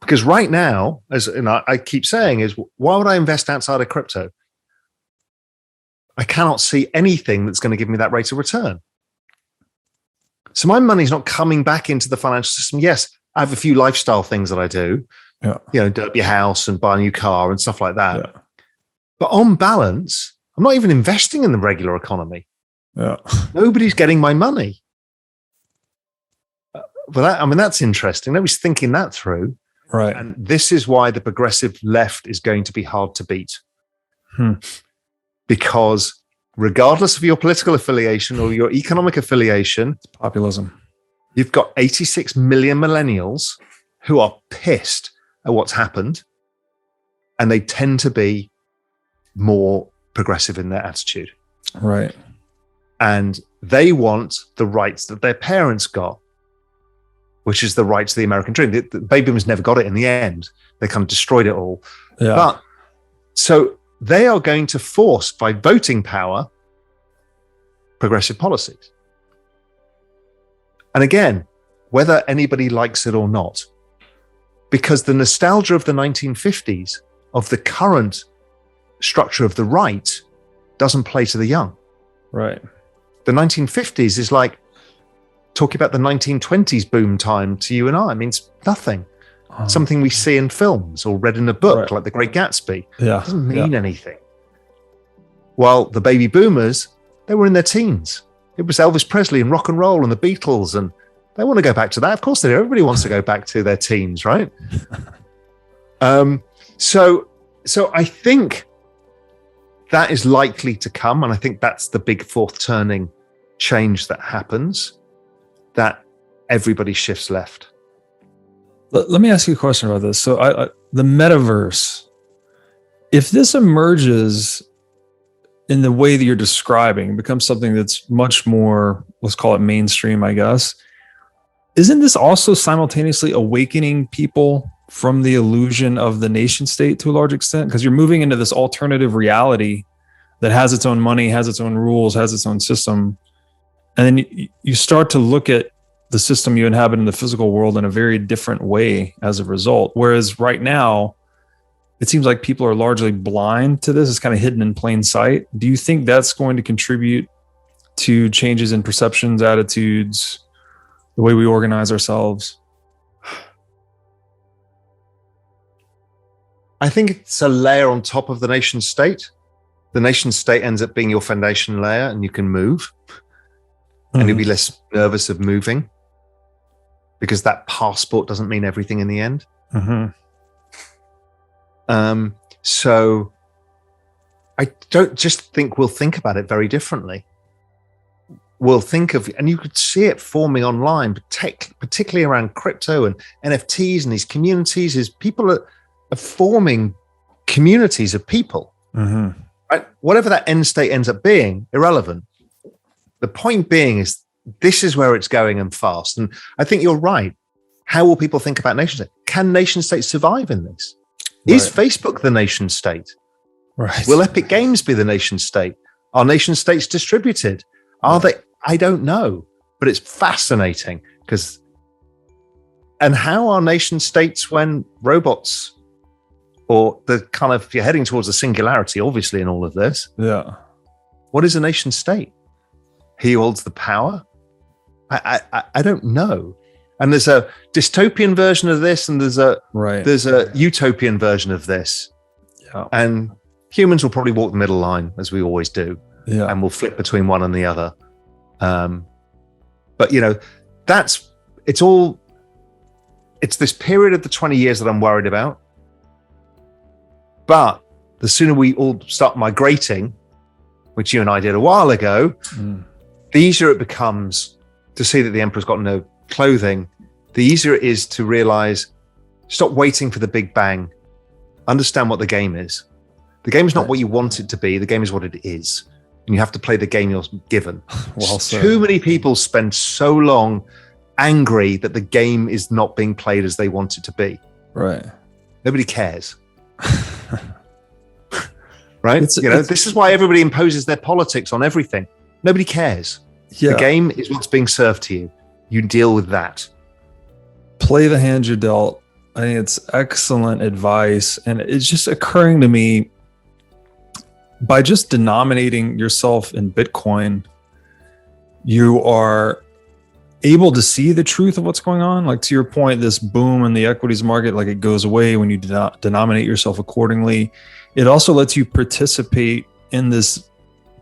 Because right now, as I keep saying, is why would I invest outside of crypto? I cannot see anything that's going to give me that rate of return. So my money's not coming back into the financial system. Yes, I have a few lifestyle things that I do, do up your house and buy a new car and stuff like that. Yeah. But on balance, I'm not even investing in the regular economy. Yeah. Nobody's getting my money. But that's interesting. Nobody's thinking that through. Right. And this is why the progressive left is going to be hard to beat. Because regardless of your political affiliation or your economic affiliation, it's populism. You've got 86 million millennials who are pissed at what's happened, and they tend to be more progressive in their attitude. Right. And they want the rights that their parents got, which is the rights of the American dream. The baby boomers never got it in the end. They kind of destroyed it all. Yeah. But so they are going to force, by voting power, progressive policies. And again, whether anybody likes it or not, because the nostalgia of the 1950s, of the current structure of the right, doesn't play to the young. Right. The 1950s is like talking about the 1920s boom time to you and I. It means nothing. Something we see in films or read in a book, like The Great Gatsby. Yeah. It doesn't mean anything. While the baby boomers, they were in their teens. It was Elvis Presley and rock and roll and the Beatles, and they want to go back to that. Of course they do. Everybody wants to go back to their teens, right? So I think that is likely to come, and I think that's the big fourth turning change that happens, that everybody shifts left. Let me ask you a question about this. So the metaverse, if this emerges in the way that you're describing, becomes something that's much more, let's call it mainstream, I guess, isn't this also simultaneously awakening people from the illusion of the nation state to a large extent? Because you're moving into this alternative reality that has its own money, has its own rules, has its own system. And then you start to look at the system you inhabit in the physical world in a very different way as a result. Whereas right now, it seems like people are largely blind to this. It's kind of hidden in plain sight. Do you think that's going to contribute to changes in perceptions, attitudes, the way we organize ourselves? I think it's a layer on top of the nation state. The nation state ends up being your foundation layer, and you can move. And you'll be less nervous of moving, because that passport doesn't mean everything in the end. So I don't just think we'll think about it very differently. We'll think of, and you could see it forming online, particularly around crypto and NFTs and these communities, is people are forming communities of people. Right? Whatever that end state ends up being, irrelevant. The point being is this is where it's going, and fast. And I think you're right. How will people think about nation state? Can nation states survive in this? Right. Is Facebook the nation state? Right. Will Epic Games be the nation state? Are nation states distributed? Are they? I don't know, but it's fascinating and how are nation states when robots, or the kind of, you're heading towards a singularity, obviously, in all of this. Yeah. What is a nation state? He holds the power? I don't know. And there's a dystopian version of this, and there's a utopian version of this. Yeah. And humans will probably walk the middle line, as we always do. Yeah. And we'll flip between one and the other. But it's this period of the 20 years that I'm worried about. But the sooner we all start migrating, which you and I did a while ago, the easier it becomes to see that the emperor's got no clothing. The easier it is to realize, stop waiting for the big bang. Understand what the game is. The game is not what you want it to be. The game is what it is. And you have to play the game you're given. Well, too many people spend so long angry that the game is not being played as they want it to be. Right. Nobody cares. Right? This is why everybody imposes their politics on everything. Nobody cares. Yeah. The game is what's being served to you. You deal with that. Play the hand you're dealt. I think it's excellent advice. And it's just occurring to me, by just denominating yourself in Bitcoin, you are able to see the truth of what's going on. Like, to your point, this boom in the equities market, like, it goes away when you denominate yourself accordingly. It also lets you participate in this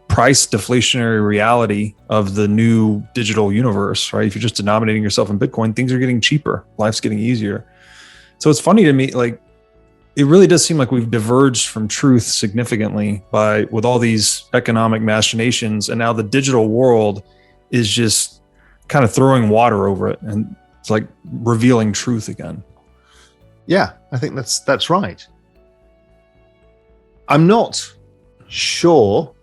price deflationary reality of the new digital universe, right? If you're just denominating yourself in Bitcoin, things are getting cheaper. Life's getting easier. So it's funny to me, like, it really does seem like we've diverged from truth significantly with all these economic machinations. And now the digital world is just kind of throwing water over it. And it's like revealing truth again. Yeah, I think that's right. I'm not sure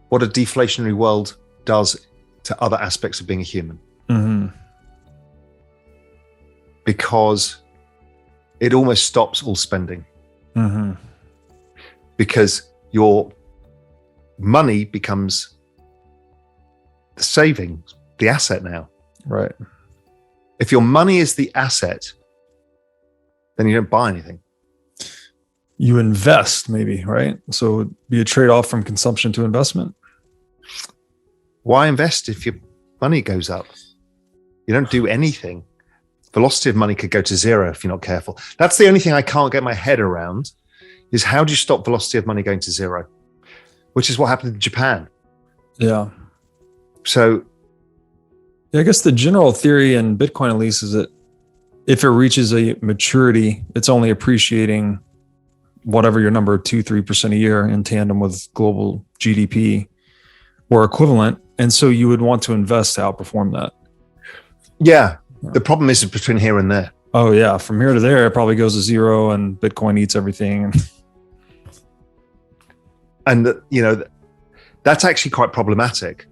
what a deflationary world does to other aspects of being a human. Mm-hmm. Because it almost stops all spending. Mm-hmm. Because your money becomes the savings, the asset now. Right. If your money is the asset, then you don't buy anything. You invest, maybe, right? So it'd be a trade-off from consumption to investment. Why invest if your money goes up? You don't do anything. Velocity of money could go to zero if you're not careful. That's the only thing I can't get my head around, is how do you stop velocity of money going to zero? Which is what happened in Japan. Yeah. So I guess the general theory in Bitcoin, at least, is that if it reaches a maturity, it's only appreciating whatever your number, 2-3% a year in tandem with global GDP or equivalent. And so you would want to invest to outperform that. Yeah. The problem is between here and there. Oh yeah. From here to there, it probably goes to zero and Bitcoin eats everything. And that's actually quite problematic.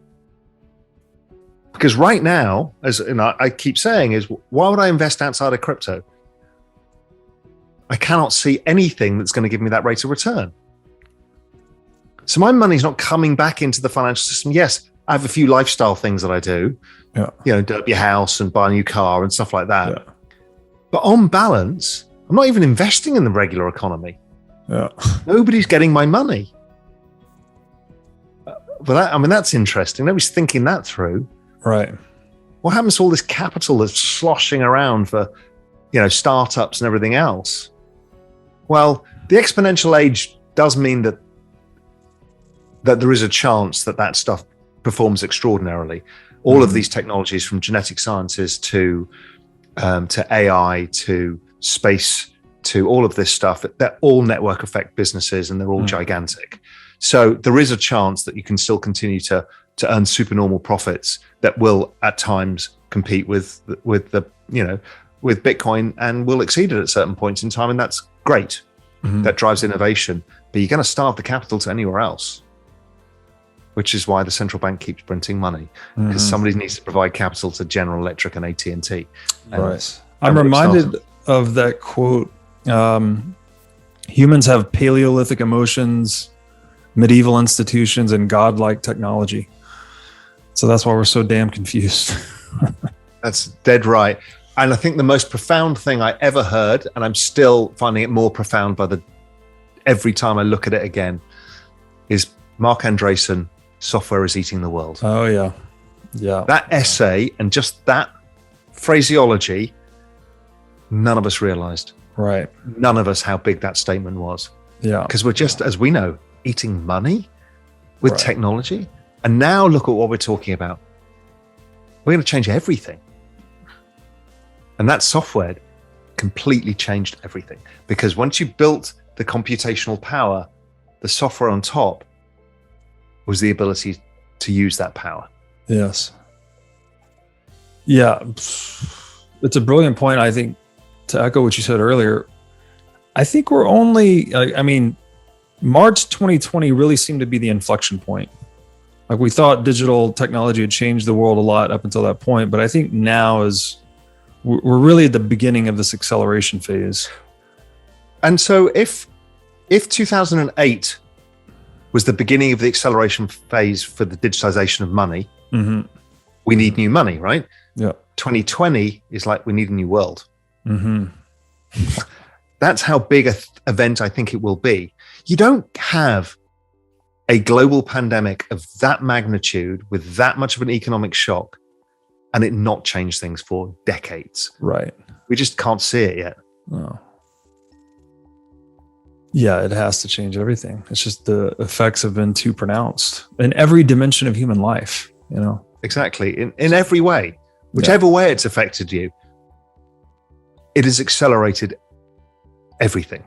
Because right now, as I keep saying, is why would I invest outside of crypto? I cannot see anything that's going to give me that rate of return. So my money's not coming back into the financial system. Yes, I have a few lifestyle things that I do. Yeah. Do up your house and buy a new car and stuff like that. Yeah. But on balance, I'm not even investing in the regular economy. Yeah. Nobody's getting my money. But that's interesting. Nobody's thinking that through. Right. What happens to all this capital that's sloshing around for, startups and everything else? Well, the exponential age does mean that there is a chance that stuff performs extraordinarily. All of these technologies, from genetic sciences to AI to space to all of this stuff, they're all network effect businesses and they're all gigantic. So there is a chance that you can still continue to earn supernormal profits that will at times compete with Bitcoin and will exceed it at certain points in time, and that's great. Mm-hmm. That drives innovation, but you're going to starve the capital to anywhere else, which is why the central bank keeps printing money, because somebody needs to provide capital to General Electric and AT&T. Right. I'm reminded of that quote. Humans have Paleolithic emotions, medieval institutions, and godlike technology. So that's why we're so damn confused. That's dead right. And I think the most profound thing I ever heard, and I'm still finding it more profound every time I look at it again, is Mark Andreessen, "Software is eating the world." Oh yeah. Yeah. That essay and just that phraseology, none of us realized. Right. None of us how big that statement was. Yeah. Because we're just, as we know, eating money with technology. And now look at what we're talking about. We're going to change everything. And that software completely changed everything. Because once you built the computational power, the software on top was the ability to use that power. Yes. Yeah. It's a brilliant point. I think, to echo what you said earlier, I think we're only, March 2020 really seemed to be the inflection point. Like, we thought digital technology had changed the world a lot up until that point, but I think now we're really at the beginning of this acceleration phase. And so if 2008 was the beginning of the acceleration phase for the digitization of money, mm-hmm. we need new money, right? Yeah. 2020 is like, we need a new world. Mm-hmm. That's how big a event I think it will be. You don't have a global pandemic of that magnitude with that much of an economic shock and it not change things for decades. Right. We just can't see it yet. Oh. Yeah, it has to change everything. It's just the effects have been too pronounced in every dimension of human life, you know? Exactly. In every way, whichever way it's affected you, it has accelerated everything.